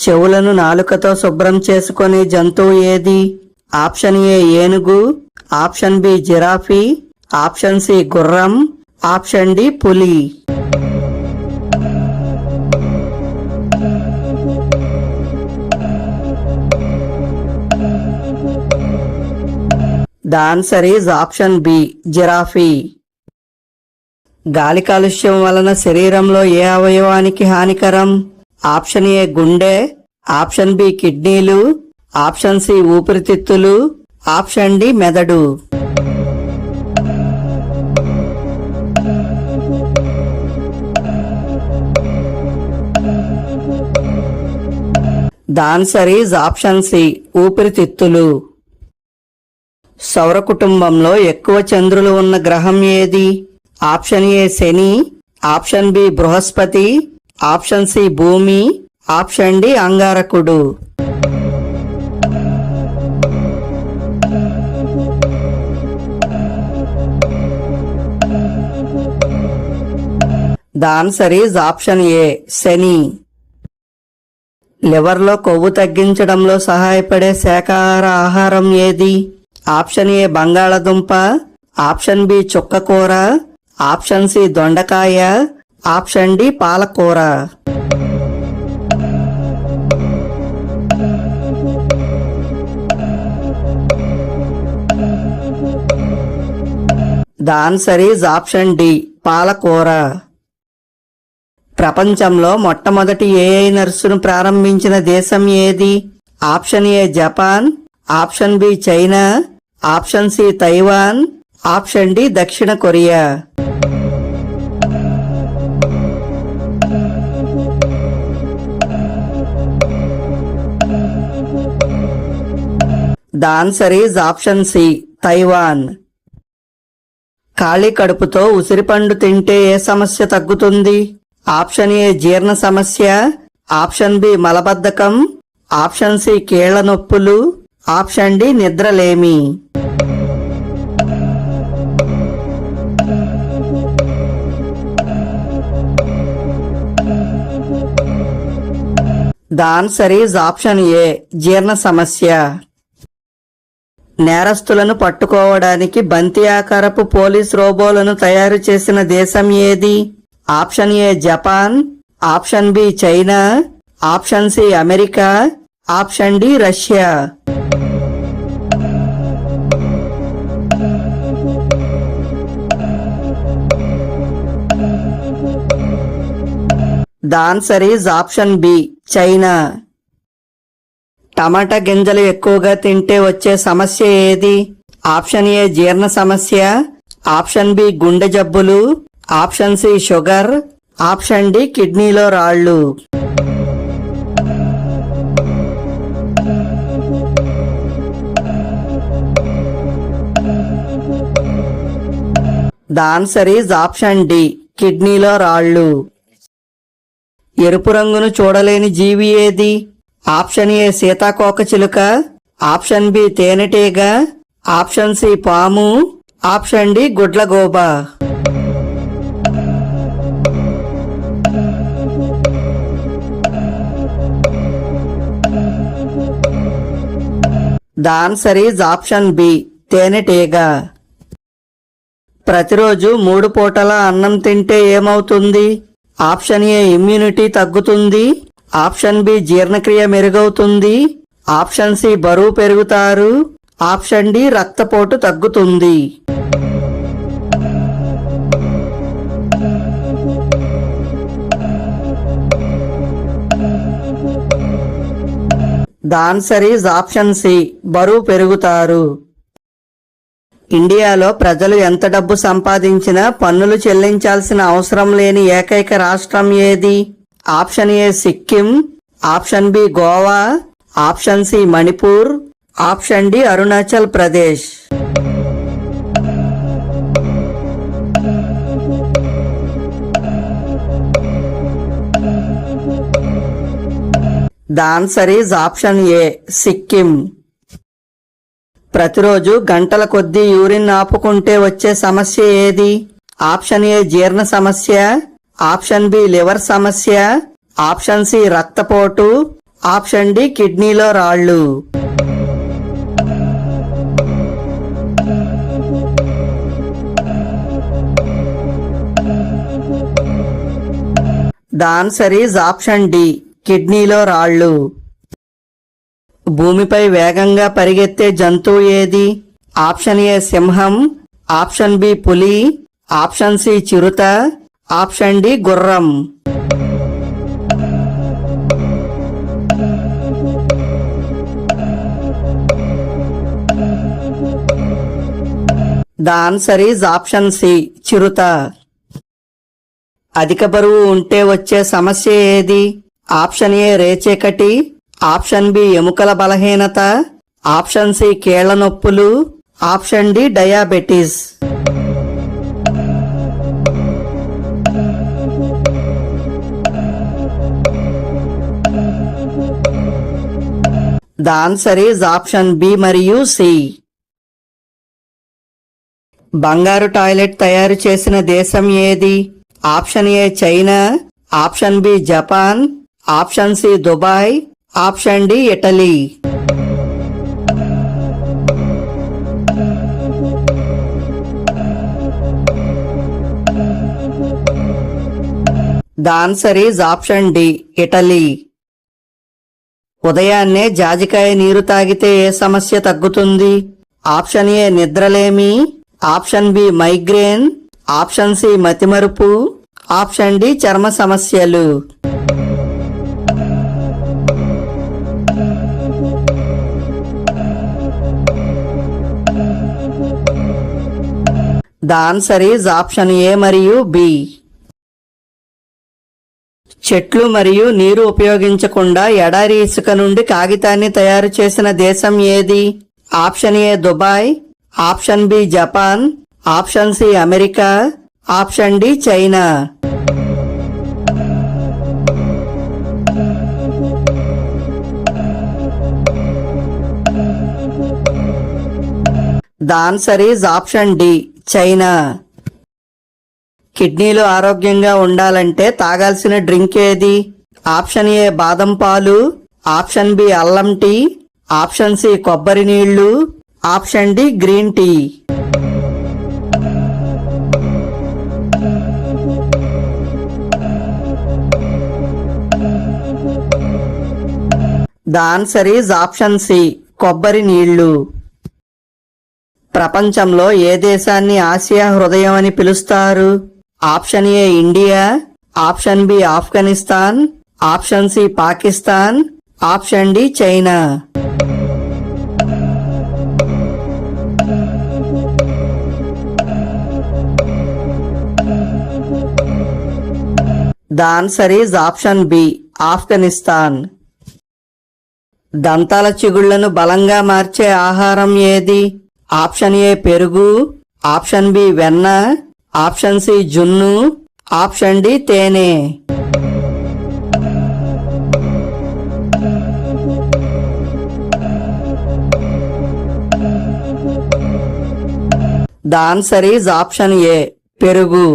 చెవులను నాలుకతో శుభ్రం చేసుకునే జంతువు ఏది? ఆప్షన్ ఏ ఏనుగు, option B giraffe, option C గుర్రం, ఆప్షన్ డి పులి. The answer is option B giraffe. గాలి కాలుష్యం వలన శరీరంలో ఏ అవయవానికి హానికరం? ఆప్షన్ ఏ గుండె, ఆప్షన్ బి కిడ్నీలు, ఆప్షన్ సి ఊపిరితిత్తులు, ఆప్షన్ డి మెదడు. The answer is option C ఊపిరితిత్తులు. సౌర కుటుంబంలో ఎక్కువ చంద్రులు ఉన్న గ్రహం ఏది? ఆప్షన్ ఏ శని, ఆప్షన్ బి బృహస్పతి, ఆప్షన్ సి భూమి, ఆప్షన్ డి అంగారకుడు. The answer is option A శని. లివర్లో కొవ్వు తగ్గించడంలో సహాయపడే శాకాహార ఆహారం ఏది? ఆప్షన్ ఏ బంగాళదుంప, ఆప్షన్ బి చుక్కకూర, ఆప్షన్ సి దొండకాయ, ఆప్షన్ డి పాలకూర. The answer is option D పాలకూర. ప్రపంచంలో మొట్టమొదటి ఏఐ నర్సును ప్రారంభించిన దేశం ఏది? Option A Japan, option B China, option C Taiwan, option D దక్షిణ Korea. The answer is option C Taiwan. ఖాళీ కడుపుతో ఉసిరిపండు తింటే ఏ సమస్య తగ్గుతుంది? ఆప్షన్ ఏ జీర్ణ సమస్య, ఆప్షన్ బి మలబద్ధకం, ఆప్షన్ సి కీళ్ల నొప్పులు, ఆప్షన్ డి నిద్రలేమి. The answer is option A జీర్ణ సమస్య. నేరస్తులను పట్టుకోవడానికి బంతి ఆకారపు పోలీస్ రోబోలను తయారు చేసిన దేశం ఏది? Option A Japan, option B China, option C America, option D Russia. The answer is option B China. Tomato గింజలు ఎక్కువగా తింటే వచ్చే సమస్య ఏది? ఆప్షన్ ఏ జీర్ణ సమస్య, ఆప్షన్ బి గుండె జబ్బులు, option C sugar, option D కిడ్నీలో రాళ్లు. The answer is option D కిడ్నీలో రాళ్లు. ఎరుపు రంగును చూడలేని జీవి ఏది? ఆప్షన్ ఏ సీతాకోకచిలుక, ఆప్షన్ బి తేనెటీగ, ఆప్షన్ సి పాము, ఆప్షన్ డి గుడ్లగూబ. The answer is option B తేనెటీగ. ప్రతిరోజు 3 పూటల అన్నం తింటే ఏమవుతుంది? ఆప్షన్ ఏ ఇమ్యూనిటీ తగ్గుతుంది, ఆప్షన్ బి జీర్ణక్రియ మెరుగవుతుంది, ఆప్షన్ సి బరువు పెరుగుతారు, ఆప్షన్ డి రక్తపోటు తగ్గుతుంది. The answer is option C బరువు పెరుగుతారు. ఇండియాలో ప్రజలు ఎంత డబ్బు సంపాదించినా పన్నులు చెల్లించాల్సిన అవసరం లేని ఏకైక రాష్ట్రం ఏది? Option A Sikkim, option B Goa, option C Manipur, option D Arunachal Pradesh. The answer is option A Sikkim. ప్రతిరోజు గంటల కొద్దీ యూరిన్ ఆపుకుంటే వచ్చే సమస్య ఏది? ఆప్షన్ ఏ జీర్ణ సమస్య, ఆప్షన్ బి లివర్ సమస్య, ఆప్షన్ సి రక్తపోటు, ఆప్షన్ డి కిడ్నీలో రాళ్ళు. The answer is option D కిడ్నీలో రాళ్ళు. భూమిపై వేగంగా పరిగెత్తే జంతువు ఏది? ఆప్షన్ ఏ సింహం, ఆప్షన్ బి పులి, ఆప్షన్ సి చిరుత, ఆప్షన్ డి గుర్రం. The answer is option C చిరుత. అధిక బరువు ఉంటే వచ్చే సమస్య ఏది? ఆప్షన్ ఏ రేచీకటి, ఆప్షన్ బి ఎముకల బలహీనత, ఆప్షన్ సి కీళ్ల నొప్పులు, option D diabetes. The answer is option B మరియు సి. బంగారు టాయిలెట్ తయారు చేసిన దేశం ఏది? Option A China, option B Japan, option C Dubai, option D Italy. The answer is option D Italy. ఉదయాన్నే జాజికాయ నీరు తాగితే ఏ సమస్య తగ్గుతుంది? ఆప్షన్ ఏ నిద్రలేమి, option B migraine, option C మతిమరుపు, ఆప్షన్ డి చర్మ సమస్యలు. The answer is option A మరియు బి. చెట్లు మరియు నీరు ఉపయోగించకుండా ఎడారి ఇసుక నుండి కాగితాన్ని తయారు చేసిన దేశం ఏది? Option A Dubai, option B Japan, option C America, option D China. The answer is option D China. కిడ్నీలు ఆరోగ్యంగా ఉండాలంటే తాగాల్సిన డ్రింక్ ఏది? ఆప్షన్ ఏ బాదం పాలు, ఆప్షన్ బి అల్లం టీ, ఆప్షన్ సి కొబ్బరి నీళ్లు, option D green tea. The answer is option C కొబ్బరి నీళ్లు. ప్రపంచంలో ఏ దేశాన్ని ఆసియా హృదయం అని పిలుస్తారు? Option A India, option B Afghanistan, option C Pakistan, option D China. The answer is option B Afghanistan. దంతాల చిగుళ్లను బలంగా మార్చే ఆహారం ఏది? ఆప్షన్ ఏ పెరుగు, ఆప్షన్ బి వెన్న, ఆప్షన్ సి జున్ను, ఆప్షన్ డి తేనె. The answer is option A పెరుగు.